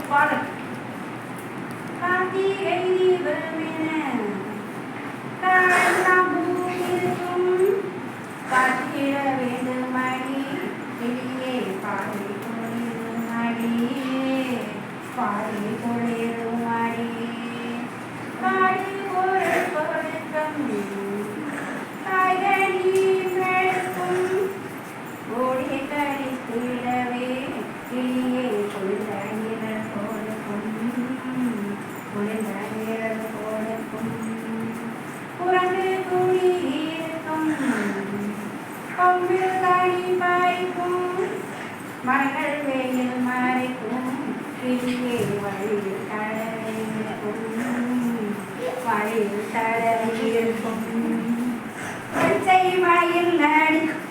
பாடல். கார்த்திகை தீபமென காலெல்லாம் பூத்திருக்கும் காத்திட வேண்டுமடி வெளியே பாடி குளிருமடி பாடி குளிருமடி பாடி ஒரு கொடுக்கும் காய்கறி மெழுக்கும் ஓடி கழித்திடவே வெளியே குளிர நிழல் கொடுக்கும் குளிர நிழல் கொடுக்கும் குரங்கு துணி இருக்கும் கொம்பில் தனி பறிக்கும் மரங்கள் வெயில் மறைக்கும் வெளியே வழியில் தடவை இருக்கும் வழியில் தடவை இருக்கும் பச்சை மயில் நடிக்கும்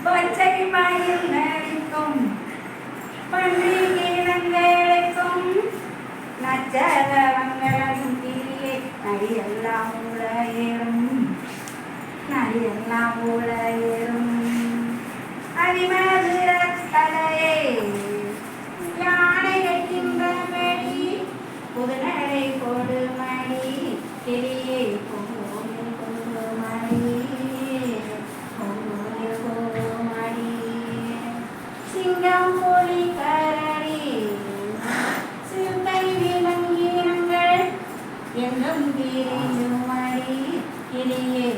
பச்சை மயில் நடிக்கும் பன்றி இனங்களுக்கும் நச்சரவங்களும் கீழே நடியெல்லாம் உலகேறும் நடியெல்லாம் உலகேறும் அதிமதுர தலையே யானை கிண்டமடி புதுநடை கொடுமடி கிளியே கோயில் கொடுமடி கோயில் கொடுமடி சிங்கம் புலி கரடி சிறுத்தை விலங்கினங்கள் எங்கும் கிரியுமடி கிளியே